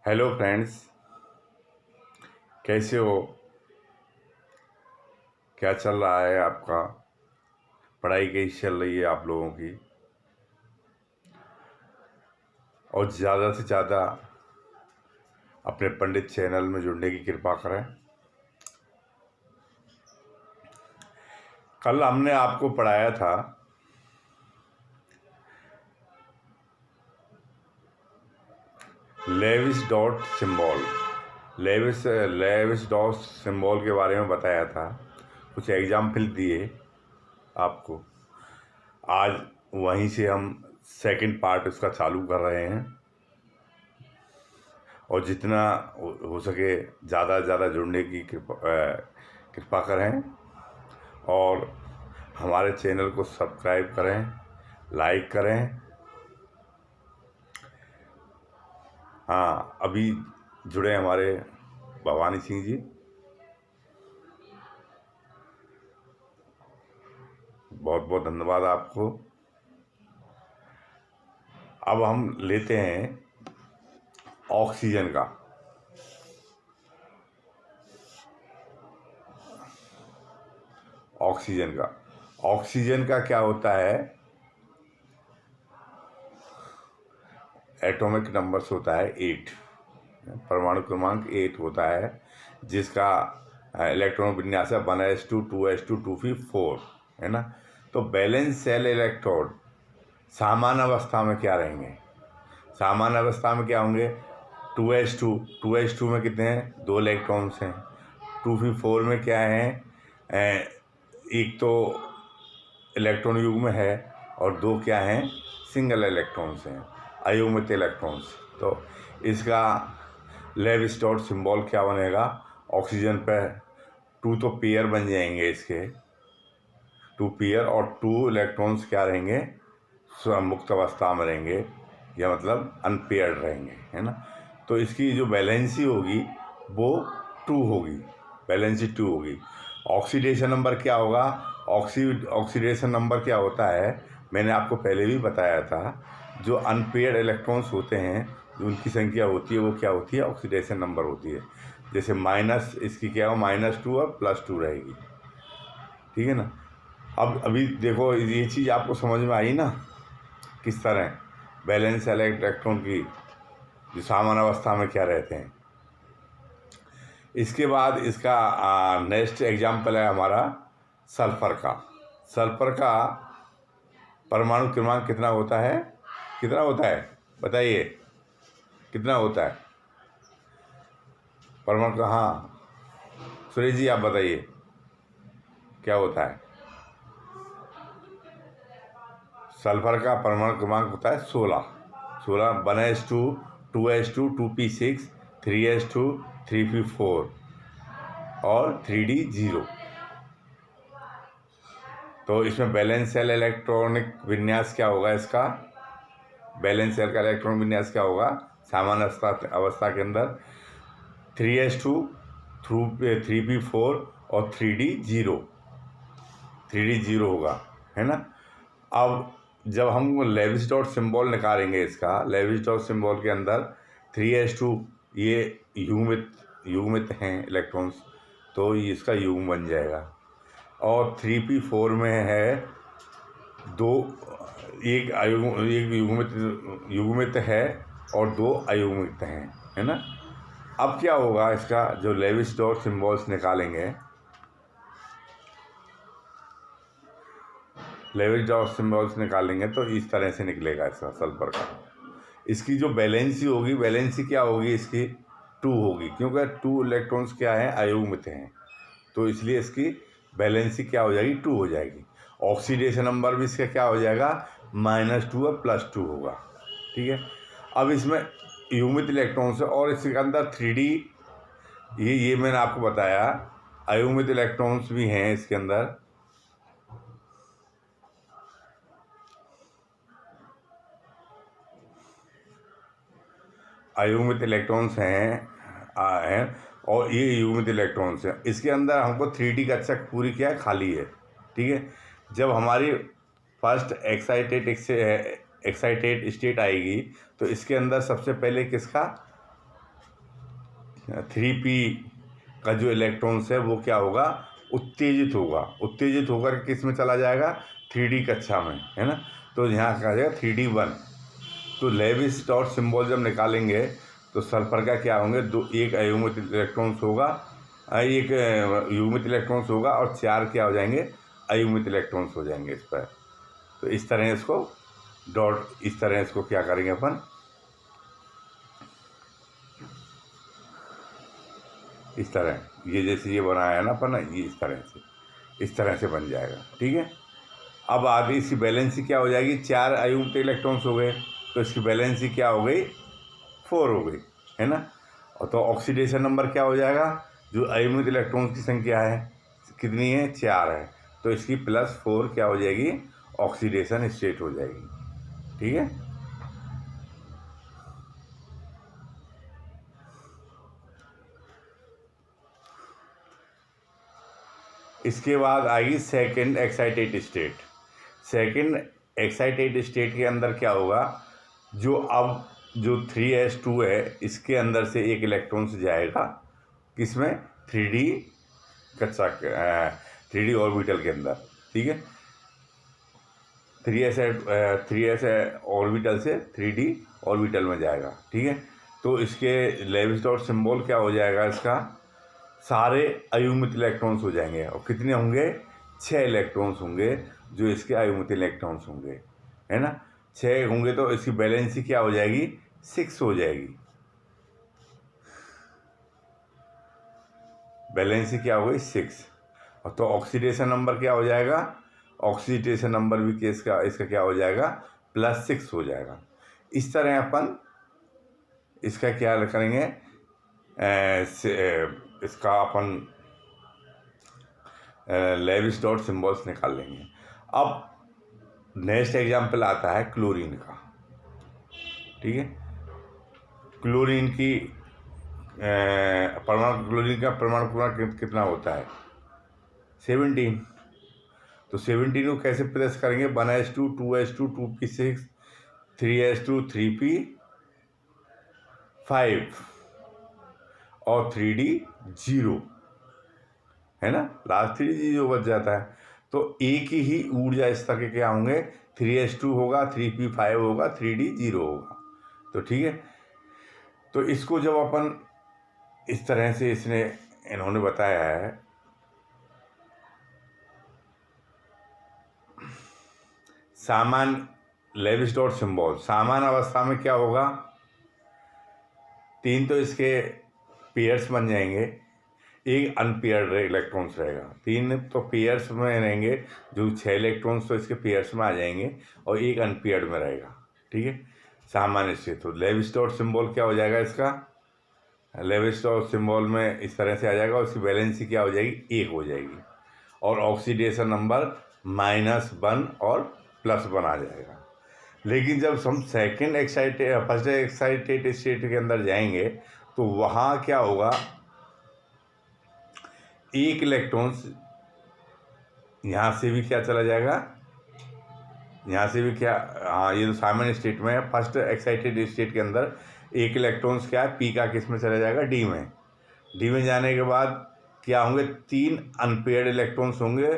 Hello friends, कैसे हो? क्या चल रहा है आपका? पढ़ाई कैसी चल रही है आप लोगों की? और ज़्यादा से ज़्यादा अपने पंडित चैनल में जुड़ने की कृपा करें। कल हमने आपको पढ़ाया था Lewis dot symbol. Lewis dot symbol के बारे में बताया था, कुछ एग्जाम्पल दिए आपको। आज वहीं से हम सेकंड पार्ट उसका चालू कर रहे हैं और जितना हो सके ज़्यादा से ज़्यादा जुड़ने की कृपा करें और हमारे चैनल को सब्सक्राइब करें, लाइक करें। हाँ, अभी जुड़े हमारे भवानी सिंह जी, बहुत बहुत धन्यवाद आपको। अब हम लेते हैं ऑक्सीजन का। ऑक्सीजन का क्या होता है? एटॉमिक नंबर्स होता है 8, परमाणु क्रमांक 8 होता है, जिसका इलेक्ट्रॉन विन्यास है 1s2 2s2 2p4, है ना। तो बैलेंस सेल इलेक्ट्रोड सामान्य अवस्था में क्या रहेंगे? सामान्य अवस्था में क्या होंगे? 2s2 में कितने हैं? 2 इलेक्ट्रॉन्स हैं। 2p4 में क्या है? एक तो इलेक्ट्रॉन युग्म है और 2 क्या हैं? सिंगल इलेक्ट्रॉन्स हैं, अयुग्मित इलेक्ट्रॉन्स। तो इसका लेविस डॉट सिंबल क्या बनेगा? ऑक्सीजन पे 2 तो पेयर बन जाएंगे, इसके 2 पेयर, और 2 इलेक्ट्रॉन्स क्या रहेंगे? मुक्त अवस्था में रहेंगे, या मतलब अनपेयर्ड रहेंगे, है ना। तो इसकी जो वैलेंसी होगी वो 2 होगी, वैलेंसी 2 होगी। ऑक्सीडेशन नंबर क्या होगा? ऑक्सीडेशन नंबर क्या होता है? मैंने आपको पहले भी बताया था। जो अनपेयर्ड इलेक्ट्रॉन्स होते हैं, जो उनकी संख्या होती है, वो क्या होती है? ऑक्सीडेशन नंबर होती है। जैसे माइनस, इसकी क्या हो? -2 और +2 रहेगी, ठीक है ना। अब अभी देखो, ये चीज़ आपको समझ में आई ना, किस तरह बैलेंस इलेक्ट्रॉन की जो सामान्य अवस्था में क्या रहते हैं। इसके बाद इसका नेक्स्ट एग्जाम्पल है हमारा सल्फर का। सल्फर का परमाणु क्रमांक कितना होता है? कितना होता है बताइए, कितना होता है परमाणु का? हाँ सुरेश जी, आप बताइए क्या होता है? सल्फर का परमाणु क्रमांक होता है 16। 1s2 2s2 2p6 3s2 3p4 और 3d0। तो इसमें बैलेंस सेल इलेक्ट्रॉनिक विन्यास क्या होगा? इसका बैलेंस सेल का इलेक्ट्रॉन विन्यास क्या होगा? सामान्य अवस्था के अंदर 3s2 3p4 और 3d0 होगा, है ना। अब जब हम लेविस डॉट सिंबल निकालेंगे, इसका लेविस डॉट सिंबल के अंदर 3s2 ये युग्मित हैं इलेक्ट्रॉन्स, तो ये इसका युग्म बन जाएगा। और 3p4 में है 2, एक युग्मित है और 2 अयुग्मित हैं, है ना। अब क्या होगा? इसका जो लेविस डॉट सिंबल्स निकालेंगे, तो इस तरह से निकलेगा इसका सल्फर का। इसकी जो वैलेंसी क्या होगी? इसकी 2 होगी, क्योंकि 2 इलेक्ट्रॉन्स क्या हैं? अयुग्मित हैं, तो इसलिए इसकी वैलेंसी क्या हो जाएगी? 2 हो जाएगी। ऑक्सीडेशन नंबर भी इसका क्या हो जाएगा? -2 और +2 होगा, ठीक है। अब इसमें युग्मित इलेक्ट्रॉन्स है और इसके अंदर 3D, ये मैंने आपको बताया, अयुग्मित इलेक्ट्रॉन्स भी हैं इसके अंदर। अयुग्मित इलेक्ट्रॉन्स हैं और ये युग्मित इलेक्ट्रॉन्स हैं। इसके अंदर हमको 3D कक्षा पूरी क्या है? खाली है, ठीक है। जब हमारी फर्स्ट एक्साइटेड स्टेट आएगी, तो इसके अंदर सबसे पहले किसका 3p का जो इलेक्ट्रॉन्स है वो क्या होगा, उत्तेजित होगा। उत्तेजित होकर किस में चला जाएगा, 3d कक्षा में, है ना। तो यहाँ कहा जाएगा 3d1। तो लेविस डॉट सिंबल जब निकालेंगे तो सल्फर का क्या होंगे, एक अयुग्मित इलेक्ट्रॉन्स होगा, एक युग्मित इलेक्ट्रॉन्स होगा और 4 क्या हो जाएंगे, अयुग्मित इलेक्ट्रॉन्स हो जाएंगे इस पर। तो इस तरह इसको डॉट, इस तरह इसको क्या करेंगे अपन, इस तरह, ये जैसे ये बनाया है ना अपन, ये इस तरह से बन जाएगा, ठीक है। अब आगे इसकी बैलेंसी क्या हो जाएगी, 4 अयुग्मित इलेक्ट्रॉन्स हो गए तो इसकी बैलेंसी क्या हो गई, 4 हो गई, है ना। और तो ऑक्सीडेशन नंबर क्या हो जाएगा, जो अयुग्मित इलेक्ट्रॉन्स की संख्या है कितनी है, 4 है, तो इसकी +4 क्या हो जाएगी, ऑक्सीडेशन स्टेट हो जाएगी, ठीक है। इसके बाद आएगी second excited state. Second excited state के अंदर क्या होगा, जो 3s2 है इसके अंदर से एक इलेक्ट्रॉन से जाएगा किसमें, 3d कक्षा 3d ऑर्बिटल के अंदर, ठीक है। 3s ऑर्बिटल से 3d ऑर्बिटल में जाएगा, ठीक है। तो इसके लेविस डॉट सिंबल क्या हो जाएगा, इसका सारे अयुग्मित इलेक्ट्रॉन्स हो जाएंगे। और कितने होंगे, 6 इलेक्ट्रॉन्स होंगे जो इसके अयुग्मित इलेक्ट्रॉन्स होंगे, है ना। 6 होंगे तो इसकी बैलेंसी क्या हो जाएगी, 6 हो जाएगी। बैलेंसी क्या हो गई, 6। और तो ऑक्सीडेशन नंबर क्या हो जाएगा, ऑक्सीडेशन नंबर भी इसका क्या हो जाएगा, +6 हो जाएगा। इस तरह अपन इसका क्या करेंगे, इसका अपन लेविस डॉट सिम्बॉल्स निकाल लेंगे। अब नेक्स्ट एग्जाम्पल आता है क्लोरीन का, ठीक है। क्लोरीन की क्लोरीन का परमाणु क्रमांक कितना होता है, 17। तो 17 को कैसे प्रेस करेंगे, 1s2 2s2 2p6 3s2 3p 5 और 3d 0, है ना। लास्ट 3d 0 बच जाता है। तो एक ही ऊर्जा स्तर के क्या होंगे, 3s2 होगा, 3p5 होगा, 3d 0 होगा। तो ठीक है, तो इसको जब अपन इस तरह से इन्होंने बताया है, सामान्य लेविस डॉट सिंबल, सामान्य अवस्था में क्या होगा, 3 तो इसके पेयर्स बन जाएंगे, एक अनपेयर्ड इलेक्ट्रॉन्स रहेगा। 3 तो पेयर्स में रहेंगे, जो 6 इलेक्ट्रॉन्स तो इसके पेयर्स में आ जाएंगे और एक अनपेयर्ड में रहेगा, ठीक है, सामान्य स्थिति। तो लेविस डॉट सिंबल क्या हो जाएगा, इसका लेविस डॉट सिंबल में इस तरह से आ जाएगा। उसकी बैलेंसी क्या हो जाएगी, 1 हो जाएगी और ऑक्सीडेशन नंबर -1 और +1 आ जाएगा। लेकिन जब हम फर्स्ट एक्साइटेड स्टेट के अंदर जाएंगे तो वहाँ क्या होगा, एक इलेक्ट्रॉन्स यहाँ से भी क्या चला जाएगा, यहाँ से भी क्या, हाँ, ये तो सामान्य स्टेट में है। फर्स्ट एक्साइटेड स्टेट के अंदर एक इलेक्ट्रॉन्स क्या है, पी का किस में चला जाएगा, डी में। डी में जाने के बाद क्या होंगे, 3 अनपेयर्ड इलेक्ट्रॉन्स होंगे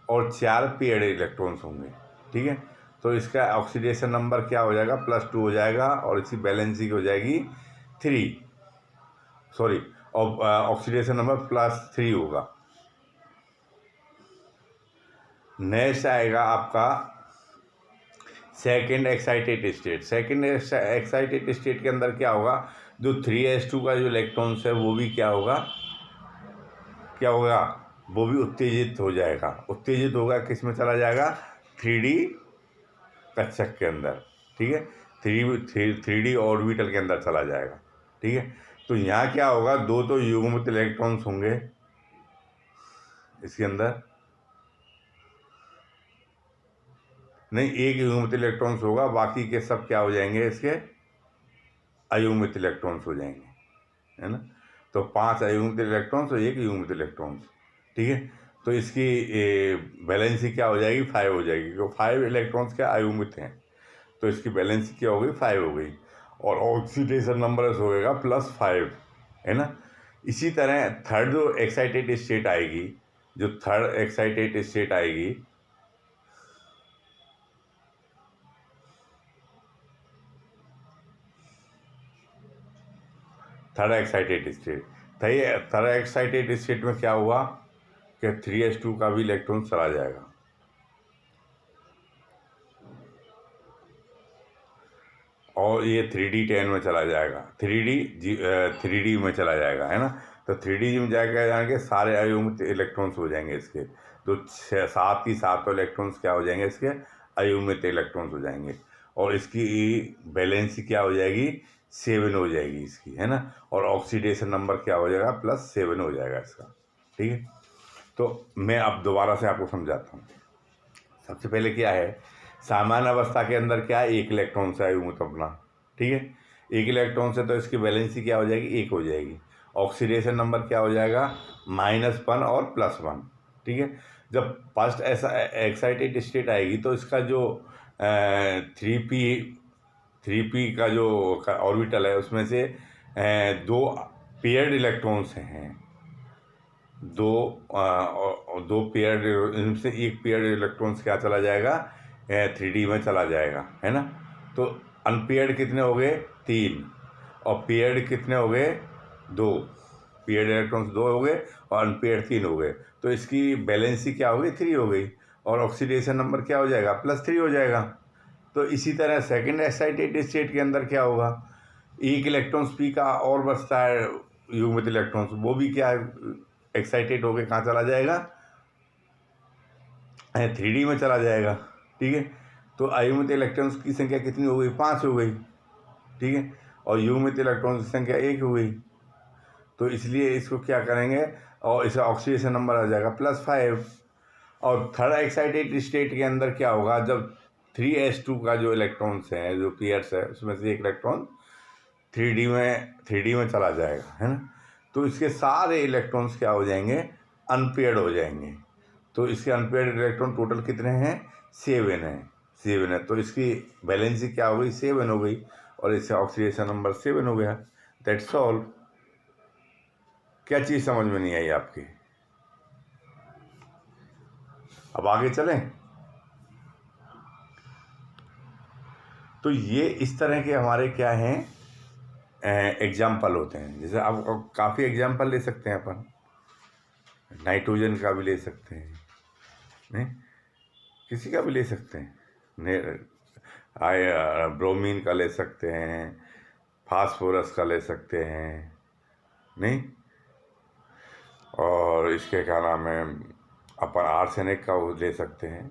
और 4 पेयर्ड इलेक्ट्रॉन्स होंगे, ठीक है। तो इसका ऑक्सीडेशन नंबर क्या हो जाएगा, +2 हो जाएगा और इसकी बैलेंसी हो जाएगी 3, सॉरी, और ऑक्सीडेशन नंबर +3 होगा। नेक्स्ट आएगा आपका second excited state. Second excited state के अंदर क्या होगा, जो 3s2 का जो इलेक्ट्रॉन्स है वो भी क्या होगा, वो भी उत्तेजित हो जाएगा। उत्तेजित होगा, किस में चला जाएगा, 3d कक्षक के अंदर, ठीक है, 3d ऑर्बिटल के अंदर चला जाएगा, ठीक है। तो यहाँ क्या होगा, 2 तो युग्मित इलेक्ट्रॉन्स होंगे इसके अंदर, नहीं, एक युग्मित इलेक्ट्रॉन्स होगा, बाकी के सब क्या हो जाएंगे, इसके अयुग्मित इलेक्ट्रॉन्स हो जाएंगे, है ना। तो 5 अयुग्मित इलेक्ट्रॉन्स और 1 युग्मित इलेक्ट्रॉन्स, ठीक है। तो इसकी बैलेंसी क्या हो जाएगी, 5 हो जाएगी, क्योंकि 5 इलेक्ट्रॉन्स क्या अयुग्मित हैं। तो इसकी बैलेंसी क्या हो गई, 5 हो गई और ऑक्सीडेशन नंबर होगा +5, है ना। इसी तरह थर्ड जो एक्साइटेड स्टेट आएगी, जो थर्ड एक्साइटेड स्टेट आएगी, third excited state, third excited state में क्या हुआ कि 3s2 का भी इलेक्ट्रॉन चला जाएगा, और ये 3d10 में चला जाएगा, 3d में चला जाएगा, है ना। तो 3d में जाएंगे सारे अयुग्मित इलेक्ट्रॉन्स हो जाएंगे इसके, तो 7 की 7 इलेक्ट्रॉन्स क्या हो जाएंगे इसके, अयुग्मित इलेक्ट्रॉन्स हो जाएंगे, और इसकी वैलेंसी क्या हो जाएगी, 7 हो जाएगी इसकी, है ना। और ऑक्सीडेशन नंबर क्या हो जाएगा, +7 हो जाएगा इसका, ठीक है। तो मैं अब दोबारा से आपको समझाता हूँ। सबसे पहले क्या है, सामान्य अवस्था के अंदर क्या है, 1 इलेक्ट्रॉन से अयुग्मित अपना, ठीक है। 1 इलेक्ट्रॉन से तो इसकी वैलेंसी क्या हो जाएगी, 1 हो जाएगी। ऑक्सीडेशन नंबर क्या हो जाएगा, -1 और +1, ठीक है। जब फर्स्ट ऐसा एक्साइटेड स्टेट आएगी तो इसका जो 3p का जो ऑर्बिटल है उसमें से 2 पेयर्ड इलेक्ट्रॉन्स हैं, दो पेयर इनसे एक पेयर इलेक्ट्रॉन्स क्या चला जाएगा, 3d में चला जाएगा, है ना। तो अनपेयर्ड कितने हो गए, 3, और पेयर्ड कितने हो गए, 2, पेयर्ड इलेक्ट्रॉन्स 2 हो गए और अनपेयर्ड 3 हो गए। तो इसकी बैलेंसी क्या हो गई, 3 हो गई, और ऑक्सीडेशन नंबर क्या हो जाएगा, +3 हो जाएगा। तो इसी तरह सेकेंड एक्साइटेड स्टेट के अंदर क्या होगा, 1 इलेक्ट्रॉन्स पी का और बचता है युग्मित इलेक्ट्रॉन्स, वो भी क्या एक्साइटेड होकर कहाँ चला जाएगा, 3d में चला जाएगा, ठीक है। तो अयुग्मित इलेक्ट्रॉन्स की संख्या कितनी हो गई, 5 हो गई, ठीक है, और युग्मित इलेक्ट्रॉन्स की संख्या 1 हो गई। तो इसलिए इसको क्या करेंगे, और इसका ऑक्सीडेशन नंबर आ जाएगा +5। और थर्ड एक्साइटेड स्टेट के अंदर क्या होगा, जब 3s2 का जो इलेक्ट्रॉन्स हैं, जो पेयर्स है, उसमें से एक इलेक्ट्रॉन 3d में चला जाएगा, है ना। तो इसके सारे इलेक्ट्रॉन्स क्या हो जाएंगे, अनपेयर्ड हो जाएंगे। तो इसके अनपेयर्ड इलेक्ट्रॉन टोटल कितने हैं, 7 हैं, 7 है। तो इसकी वैलेंसी क्या हो गई, 7 हो गई, और इससे ऑक्सीडेशन नंबर 7 हो गया। That's all. क्या चीज़ समझ में नहीं आई आपकी, अब आगे चलें। तो ये इस तरह के हमारे क्या हैं, एग्जाम्पल होते हैं। जैसे अब काफ़ी एग्जाम्पल ले सकते हैं अपन, नाइट्रोजन का भी ले सकते हैं, नहीं किसी का भी ले सकते हैं, ब्रोमीन का ले सकते हैं, फास्फोरस का ले सकते हैं, नहीं, और इसके क्या नाम है, अपन आर्सेनिक का वो ले सकते हैं,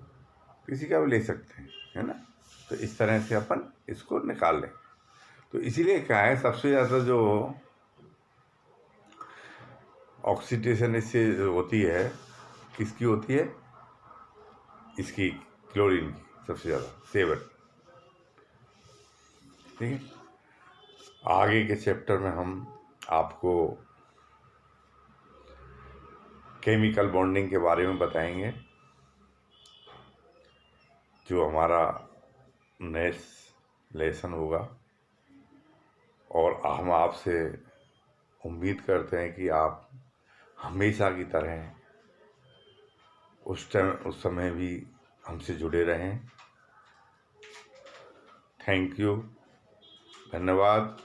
किसी का भी ले सकते हैं, है ना। तो इस तरह से अपन इसको निकाल लें। तो इसीलिए क्या है, सबसे ज़्यादा जो ऑक्सीडेशन इससे होती है, किसकी होती है, इसकी क्लोरीन की सबसे ज़्यादा, 7, ठीक है। आगे के चैप्टर में हम आपको केमिकल बॉन्डिंग के बारे में बताएंगे, जो हमारा नेक्स्ट लेसन होगा। और हम आपसे उम्मीद करते हैं कि आप हमेशा की तरह उस समय भी हमसे जुड़े रहें। थैंक यू, धन्यवाद।